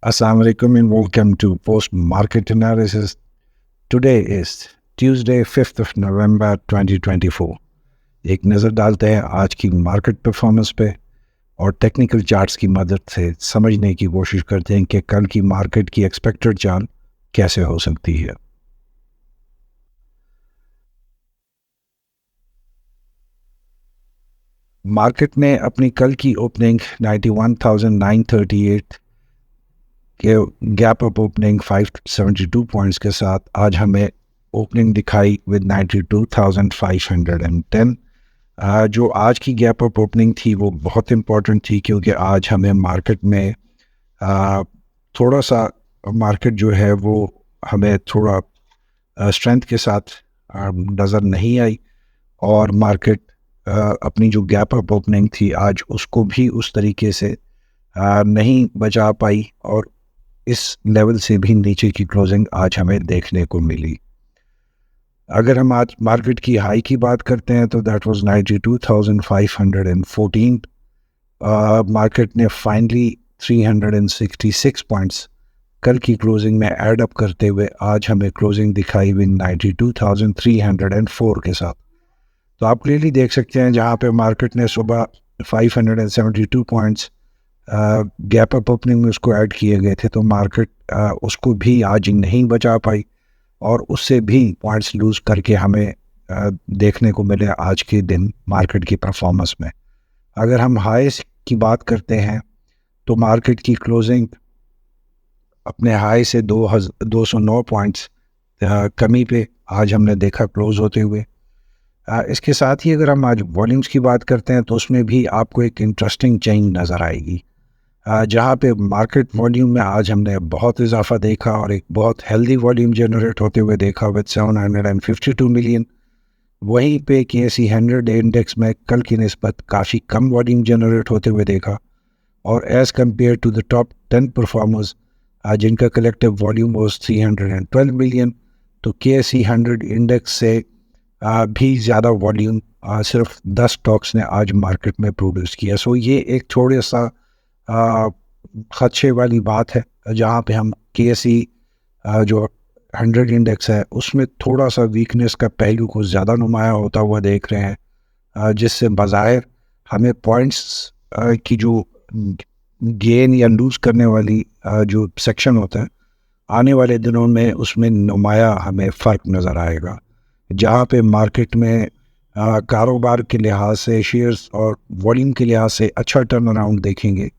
Assalamu alaikum and welcome to Post Market Analysis. Today is Tuesday, 5th of November 2024. एक नज़र डालते हैं आज की मार्केट परफॉर्मेंस पे और टेक्निकल चार्ट्स की मदद से समझने की कोशिश करते हैं कि कल की मार्केट की एक्सपेक्टेड चाल कैसे हो सकती है। मार्केट ने अपनी कल की ओपनिंग 91,938 के गैप अप ओपनिंग 572 पॉइंट्स के साथ आज हमें ओपनिंग दिखाई विद 92,510। जो आज की गैप अप ओपनिंग थी वो बहुत इम्पॉर्टेंट थी क्योंकि आज हमें मार्केट में थोड़ा सा मार्केट जो है वो हमें थोड़ा स्ट्रेंथ के साथ नज़र नहीं आई और मार्केट अपनी जो गैप अप ओपनिंग थी आज उसको भी उस तरीके से नहीं बचा पाई और इस लेवल से भी नीचे की क्लोजिंग आज हमें देखने को मिली। अगर हम आज मार्केट की हाई की बात करते हैं तो दैट वाज 92,514। मार्केट ने फाइनली 366 पॉइंट्स कल की क्लोजिंग में ऐड अप करते हुए आज हमें क्लोजिंग दिखाई हुई 92,304 के साथ। तो आप क्लियरली देख सकते हैं जहां पे मार्केट ने सुबह 572 पॉइंट्स गैप अप ओपनिंग में उसको ऐड किए गए थे, तो मार्केट उसको भी आज नहीं बचा पाई और उससे भी पॉइंट्स लूज करके हमें देखने को मिले आज के दिन मार्केट की परफॉर्मेंस में। अगर हम हाईस की बात करते हैं तो मार्केट की क्लोजिंग अपने हाई से 209 पॉइंट्स कमी पे आज हमने देखा क्लोज होते हुए। इसके साथ ही अगर हम आज वॉल्यूम्स की बात करते हैं तो उसमें भी आपको एक इंटरेस्टिंग चेंज नज़र आएगी। जहाँ पे मार्केट वॉल्यूम में आज हमने बहुत इजाफा देखा और एक बहुत हेल्दी वॉल्यूम जनरेट होते हुए देखा विद 752 मिलियन। वहीं पे KSE 100 इंडेक्स में कल की निस्बत काफ़ी कम वॉल्यूम जनरेट होते हुए देखा और as compared to the top 10 performers जिनका कलेक्टिव वॉल्यूम वॉज 312 मिलियन, तो KSE 100 इंडेक्स से भी ज़्यादा वॉल्यूम सिर्फ 10 स्टॉक्स ने आज मार्केट में प्रोड्यूस किया। सो ये एक थोड़ा सा खदशे वाली बात है जहाँ पे हम KSE जो 100 इंडेक्स है उसमें थोड़ा सा वीकनेस का पहलू को ज़्यादा नुमाया होता हुआ देख रहे हैं, जिससे बज़ाहिर हमें पॉइंट्स की जो गेन या लूज़ करने वाली जो सेक्शन होता है आने वाले दिनों में उसमें नुमाया हमें फ़र्क नज़र आएगा। जहाँ पे मार्केट में कारोबार के लिहाज से शेयर्स और वॉल्यूम के लिहाज से अच्छा टर्न अराउंड देखेंगे,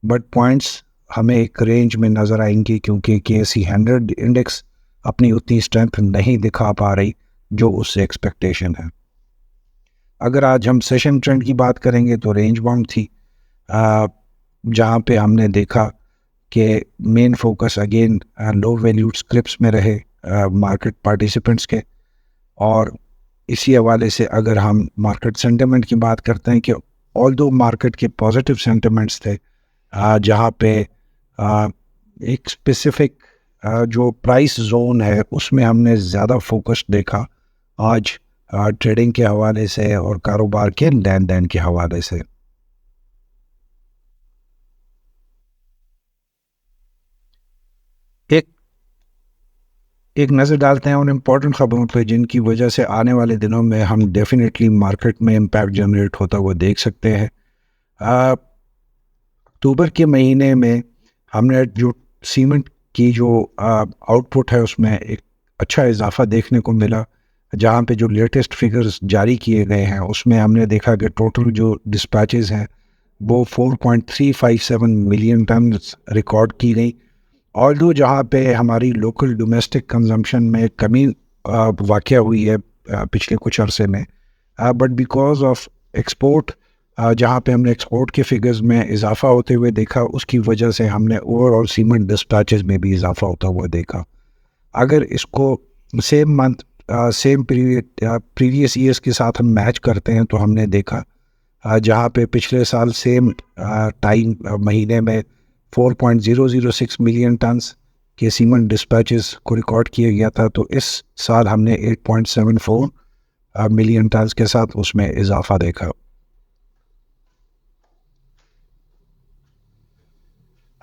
बट पॉइंट्स हमें एक रेंज में नज़र आएंगे क्योंकि KSE 100 इंडेक्स अपनी उतनी स्ट्रेंथ नहीं दिखा पा रही जो उससे एक्सपेक्टेशन है। अगर आज हम सेशन ट्रेंड की बात करेंगे तो रेंज बाउंड थी, जहाँ पे हमने देखा कि मेन फोकस अगेन लो वैल्यूड स्क्रिप्ट्स में रहे मार्केट पार्टिसिपेंट्स के। और इसी हवाले से अगर हम मार्केट सेंटिमेंट की बात करते हैं कि ऑल्दो मार्केट के पॉजिटिव सेंटिमेंट्स थे, जहाँ पे एक स्पेसिफिक जो प्राइस जोन है उसमें हमने ज़्यादा फोकस देखा आज ट्रेडिंग के हवाले से और कारोबार के लेन देन के हवाले से। एक नज़र डालते हैं उन इम्पॉर्टेंट ख़बरों पर जिनकी वजह से आने वाले दिनों में हम डेफिनेटली मार्केट में इम्पैक्ट जनरेट होता हुआ देख सकते हैं। अक्टूबर के महीने में हमने जो सीमेंट की जो आउटपुट है उसमें एक अच्छा इजाफा देखने को मिला, जहां पे जो लेटेस्ट फिगर्स जारी किए गए हैं उसमें हमने देखा कि टोटल जो डिस्पैचेस हैं वो 4.357 मिलियन टन रिकॉर्ड की गई। ऑल्दो जहाँ पे हमारी लोकल डोमेस्टिक कंजम्पशन में कमी वाक़या हुई है पिछले कुछ अरसे में, बट बिकॉज ऑफ एक्सपोर्ट जहाँ पे हमने एक्सपोर्ट के फिगर्स में इजाफा होते हुए देखा, उसकी वजह से हमने ओवरऑल सीमेंट डिस्पैचेस में भी इजाफा होता हुआ देखा। अगर इसको same month same period previous years के साथ हम मैच करते हैं तो हमने देखा जहाँ पे पिछले साल सेम टाइम महीने में 4.006 मिलियन टन्स के सीमेंट डिस्पैचेस को रिकॉर्ड किया गया था, तो इस साल हमने 8.74 मिलियन टन्स के साथ उसमें इजाफा देखा।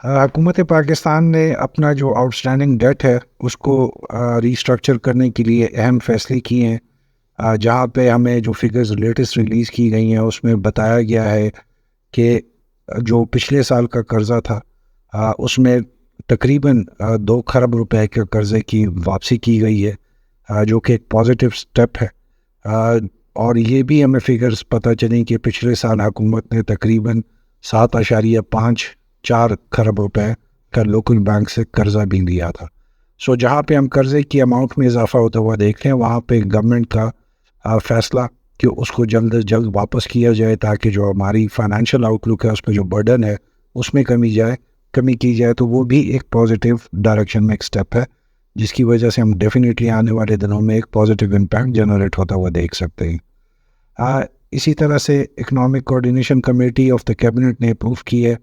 हुकूमत पाकिस्तान ने अपना जो आउटस्टैंडिंग डेट है उसको रीस्ट्रक्चर करने के लिए अहम फैसले किए हैं। जहाँ पे हमें जो फिगर्स लेटेस्ट रिलीज़ की गई हैं उसमें बताया गया है कि जो पिछले साल का कर्ज़ा था उसमें तकरीबन 2 खरब रुपए के कर्ज़े की वापसी की गई है, जो कि एक पॉजिटिव स्टेप है। आ, और ये भी हमें फिगर्स पता चली कि पिछले साल हुकूमत ने तकरीबन 7.54 खरब रुपए का लोकल बैंक से कर्ज़ा भी लिया था। सो जहाँ पे हम कर्ज़े की अमाउंट में इजाफा होता हुआ देख रहे हैं वहाँ पे गवर्नमेंट का फैसला कि उसको जल्द अज जल्द वापस किया जाए ताकि जो हमारी फाइनेंशियल आउटलुक है उसमें जो बर्डन है उसमें कमी की जाए, तो वो भी एक पॉजिटिव डायरेक्शन में एक स्टेप है जिसकी वजह से हम डेफिनेटली आने वाले दिनों में एक पॉजिटिव इम्पैक्ट जनरेट होता हुआ देख सकते हैं। इसी तरह से economic coordination committee of the cabinet ने अप्रूव की है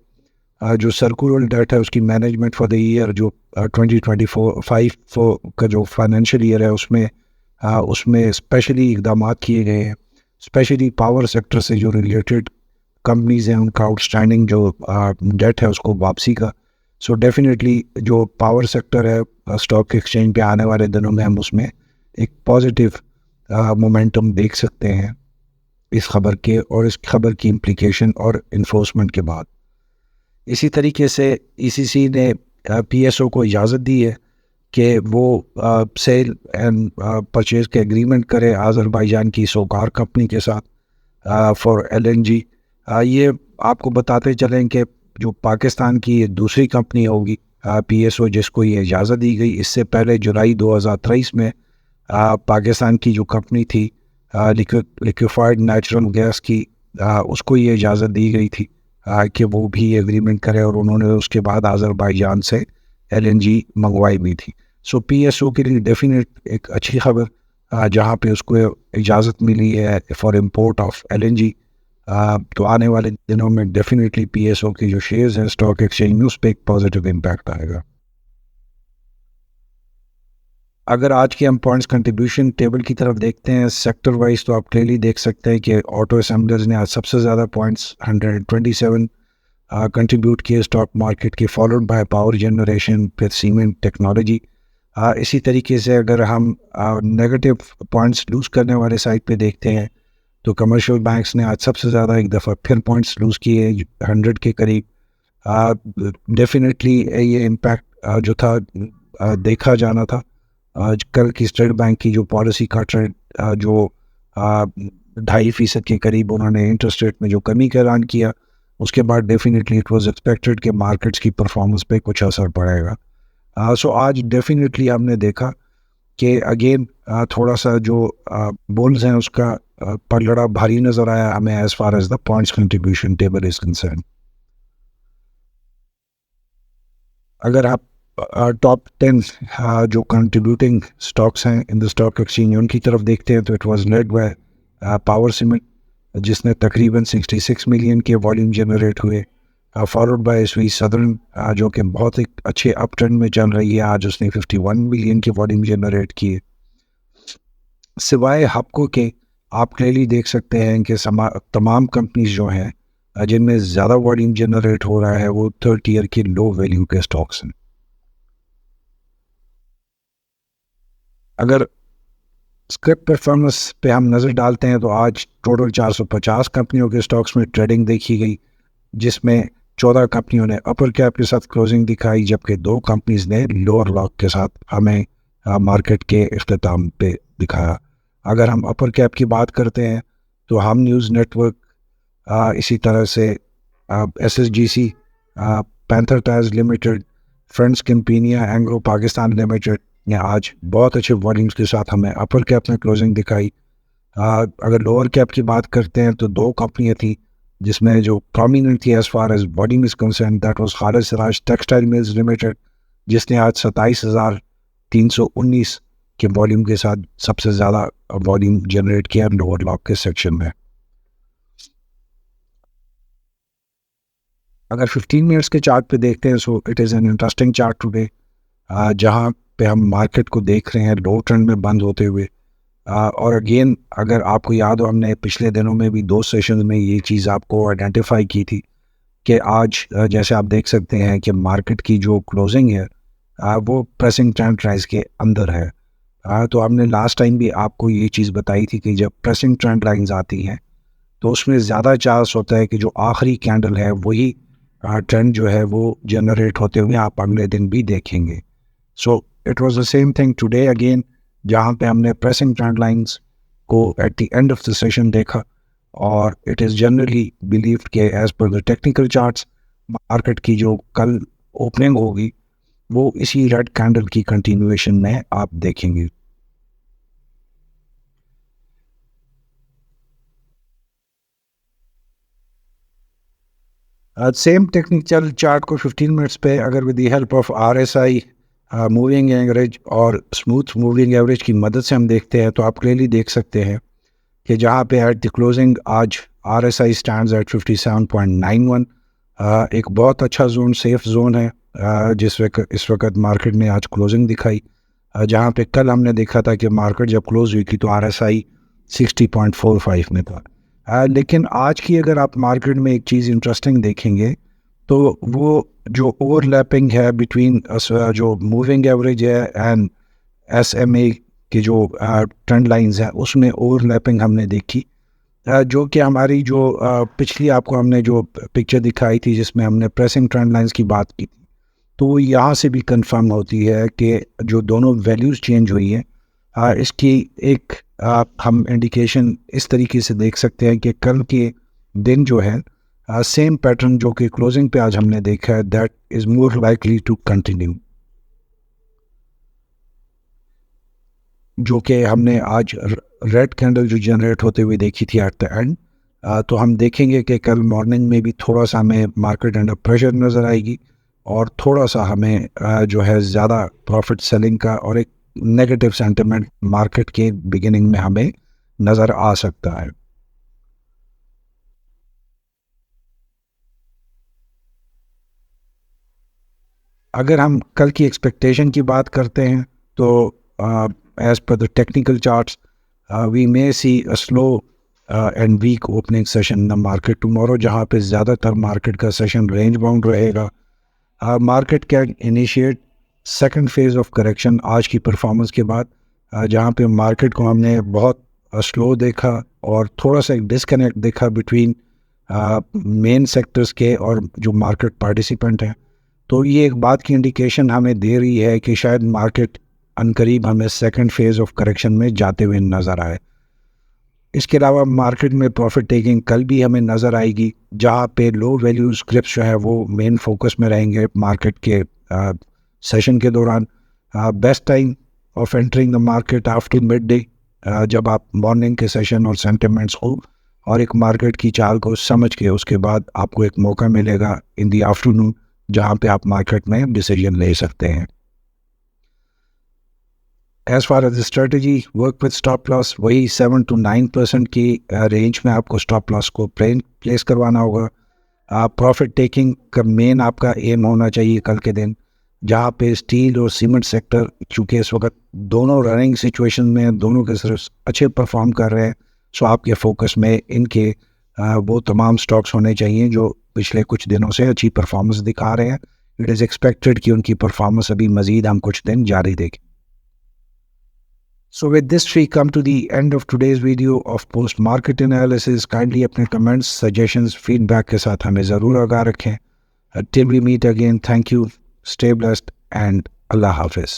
जो सर्कुलर डेट है उसकी मैनेजमेंट फॉर द ईयर जो 2024-5 का जो फाइनेंशियल ईयर है उसमें स्पेशली इकदाम किए गए हैं, स्पेशली पावर सेक्टर से जो रिलेटेड कंपनीज हैं उनका आउटस्टैंडिंग जो डेट है उसको वापसी का। सो डेफिनेटली जो पावर सेक्टर है स्टॉक एक्सचेंज पे आने वाले दिनों में हम उसमें एक पॉजिटिव मोमेंटम देख सकते हैं इस खबर के और इस खबर की इम्प्लीकेशन और इन्फोर्समेंट के बाद। इसी तरीके से ईसीसी ने पीएसओ को इजाज़त दी है कि वो सेल एंड परचेज के एग्रीमेंट करे आज़रबाईजान की सोकार कंपनी के साथ फॉर एलएनजी। ये आपको बताते चलें कि जो पाकिस्तान की ये दूसरी कंपनी होगी पीएसओ जिसको ये इजाज़त दी गई। इससे पहले जुलाई 2023 में पाकिस्तान की जो कंपनी थी लिक्विफाइड नेचुरल गैस की उसको ये इजाज़त दी गई थी कि वो भी एग्रीमेंट करे और उन्होंने उसके बाद आज़रबाईजान से एलएनजी मंगवाई भी थी। सो पीएसओ के लिए डेफिनेट एक अच्छी खबर जहाँ पे उसको इजाज़त मिली है फॉर इम्पोर्ट ऑफ एलएनजी। तो आने वाले दिनों में डेफिनेटली पीएसओ की जो शेयर्स हैं स्टॉक एक्सचेंज में उस पर एक पॉजिटिव इम्पैक्ट आएगा। अगर आज के हम पॉइंट्स कंट्रीब्यूशन टेबल की तरफ देखते हैं सेक्टर वाइज तो आप क्लियरली देख सकते हैं कि ऑटो असेंबलर्स ने आज सबसे ज़्यादा पॉइंट्स 127 कंट्रीब्यूट किए स्टॉक मार्केट के, फॉलोड बाय पावर जनरेशन, फिर सीमेंट टेक्नोलॉजी। इसी तरीके से अगर हम नेगेटिव पॉइंट्स लूज़ करने वाले साइड पे देखते हैं तो कमर्शियल बैंक्स ने आज सबसे ज़्यादा एक दफ़ा फिर पॉइंट्स लूज़ किए 100 के करीब। डेफिनेटली ये इम्पैक्ट जो था देखा जाना था। कल की स्टेट बैंक की जो पॉलिसी कट रेट जो 2.5% के करीब उन्होंने इंटरेस्ट रेट में जो कमी का ऐलान किया उसके बाद डेफिनेटली इट वाज एक्सपेक्टेड कि मार्केट्स की परफॉर्मेंस पे कुछ असर पड़ेगा। सो आज डेफिनेटली हमने देखा कि अगेन थोड़ा सा जो बुल्स हैं उसका पलड़ा भारी नज़र आया हमें as far as the points contribution table is concern. अगर आप टॉप 10 जो कंट्रीब्यूटिंग स्टॉक्स हैं इन द स्टॉक एक्सचेंज उनकी तरफ देखते हैं तो it was led by power cement जिसने तकरीबन 66 मिलियन के वॉल्यूम जनरेट हुए, फॉलोड बाय एसवी सदर्न जो कि बहुत एक अच्छे अप ट्रेंड में चल रही है, आज उसने 51 मिलियन के वॉल्यूम जनरेट किए। सिवाय हपको के आप क्लियरली देख सकते हैं कि तमाम कंपनीज जो हैं जिनमें ज़्यादा वॉल्यूम जनरेट हो रहा है वो थर्ड ईयर के लो वैल्यू के स्टॉक्स हैं। अगर स्क्रिप्ट परफॉर्मेंस पे हम नज़र डालते हैं तो आज टोटल 450 कंपनियों के स्टॉक्स में ट्रेडिंग देखी गई जिसमें 14 कंपनियों ने अपर कैप के साथ क्लोजिंग दिखाई जबकि 2 कंपनीज ने लोअर लॉक के साथ हमें मार्केट के इख्तिताम पे दिखाया। अगर हम अपर कैप की बात करते हैं तो हम न्यूज़ नेटवर्क, इसी तरह से SSGC, Panther Tyres limited, friends कैंपेनिया, एंग्रो पाकिस्तान लिमिटेड ने आज बहुत अच्छे वॉल्यूम्स के साथ हमें अपर कैप में क्लोजिंग दिखाई। अगर लोअर कैप की बात करते हैं तो 2 कंपनियां थी जिसमें जो प्रोमिनेंट थी as far as volume is concern that was Khalid Siraj textile mills limited जिसने आज 27,319 के वॉल्यूम के साथ सबसे ज़्यादा वॉल्यूम जनरेट किया लोअर लॉक के सेक्शन में। अगर 15 मिनट्स के चार्ट पे देखते हैं so it is an interesting chart today जहाँ पे हम मार्केट को देख रहे हैं लो ट्रेंड में बंद होते हुए। और अगेन अगर आपको याद हो हमने पिछले दिनों में भी 2 सेशंस में ये चीज़ आपको आइडेंटिफाई की थी कि आज जैसे आप देख सकते हैं कि मार्केट की जो क्लोजिंग है वो प्रेसिंग ट्रेंड लाइंस के अंदर है। तो हमने लास्ट टाइम भी आपको ये चीज़ बताई थी कि जब प्रेसिंग ट्रेंड लाइंस आती हैं तो उसमें ज़्यादा चांस होता है कि जो आखिरी कैंडल है वही ट्रेंड जो है वो जनरेट होते हुए आप अगले दिन भी देखेंगे। So it was the same thing today again, जहाँ पे हमने प्रेसिंग ट्रेंड लाइंस को at the end of the session देखा और इट इज़ जनरली बिलीव्ड कि as per the technical charts market की जो कल ओपनिंग होगी वो इसी रेड कैंडल की कंटिन्यूएशन में आप देखेंगे। सेम टेक्निकल चार्ट को 15 मिनट्स पे अगर with the help of RSI moving average और स्मूथ मूविंग एवरेज की मदद से हम देखते हैं तो आप क्लियरली देख सकते हैं कि जहाँ पे एट द क्लोजिंग आज आरएसआई स्टैंड्स एट 57.91। एक बहुत अच्छा जोन, सेफ जोन है जिस वक्त इस वक्त मार्केट ने आज क्लोजिंग दिखाई, जहाँ पे कल हमने देखा था कि मार्केट जब क्लोज हुई थी तो आरएसआई 60.45 में था। लेकिन आज की अगर आप मार्केट में एक चीज़ इंटरेस्टिंग देखेंगे तो वो जो ओवरलैपिंग है बिटवीन जो मूविंग एवरेज है एंड एसएमए की जो ट्रेंड लाइंस है उसमें ओवरलैपिंग हमने देखी, जो कि हमारी जो पिछली आपको हमने जो पिक्चर दिखाई थी जिसमें हमने प्रेसिंग ट्रेंड लाइंस की बात की थी तो वो यहाँ से भी कंफर्म होती है कि जो दोनों वैल्यूज़ चेंज हुई हैं इसकी एक हम इंडिकेशन इस तरीके से देख सकते हैं कि कल के दिन जो है सेम पैटर्न जो कि क्लोजिंग पे आज हमने देखा है that is more likely to continue, जो कि हमने आज रेड कैंडल जो जनरेट होते हुए देखी थी एट द एंड। तो हम देखेंगे कि कल मॉर्निंग में भी थोड़ा सा हमें मार्केट अंडर प्रेशर नज़र आएगी और थोड़ा सा हमें जो है ज़्यादा प्रॉफिट सेलिंग का और एक नेगेटिव सेंटिमेंट मार्केट के बिगिनिंग में हमें नज़र आ सकता है। अगर हम कल की एक्सपेक्टेशन की बात करते हैं तो as per the technical charts we may see a slow and weak opening session in the market tomorrow, जहाँ पे ज़्यादातर मार्केट का सेशन रेंज बाउंड रहेगा। Market can initiate second phase of correction आज की परफॉर्मेंस के बाद, जहाँ पे मार्केट को हमने बहुत स्लो देखा और थोड़ा सा एक डिस्कनेक्ट देखा बिटवीन मेन सेक्टर्स के और जो मार्केट पार्टिसिपेंट हैं। तो ये एक बात की इंडिकेशन हमें दे रही है कि शायद मार्केट अनकरीब हमें सेकंड फेज ऑफ करेक्शन में जाते हुए नज़र आए। इसके अलावा मार्केट में प्रॉफिट टेकिंग कल भी हमें नज़र आएगी, जहाँ पे लो वैल्यू स्क्रिप्ट जो है वो मेन फोकस में रहेंगे मार्केट के सेशन के दौरान। Best time of entering the market after mid day, जब आप मॉर्निंग के सेशन और सेंटिमेंट्स हो और एक मार्केट की चाल को समझ के उसके बाद आपको एक मौका मिलेगा इन दी आफ्टरनून जहाँ पे आप मार्केट में डिसीजन ले सकते हैं। As far as strategy work with stop loss, वही 7 to 9% की रेंज में आपको स्टॉप लॉस को प्लेस करवाना होगा। प्रॉफिट टेकिंग का मेन आपका एम होना चाहिए कल के दिन, जहाँ पे स्टील और सीमेंट सेक्टर चूँकि इस वक्त दोनों रनिंग सिचुएशन में दोनों के सिर्फ अच्छे परफॉर्म कर रहे हैं, सो आपके फोकस में इनके वो तमाम स्टॉक्स होने चाहिए जो पिछले कुछ दिनों से अच्छी परफॉर्मेंस दिखा रहे हैं। इट इज़ एक्सपेक्टेड कि उनकी परफॉर्मेंस अभी मज़ीद हम कुछ दिन जारी देखें। So with this we come to the end of today's video of post market analysis. Kindly अपने comments, suggestions, feedback के साथ हमें ज़रूर आगाह रखें। Till we meet again, thank you, stay blessed and Allah Hafiz.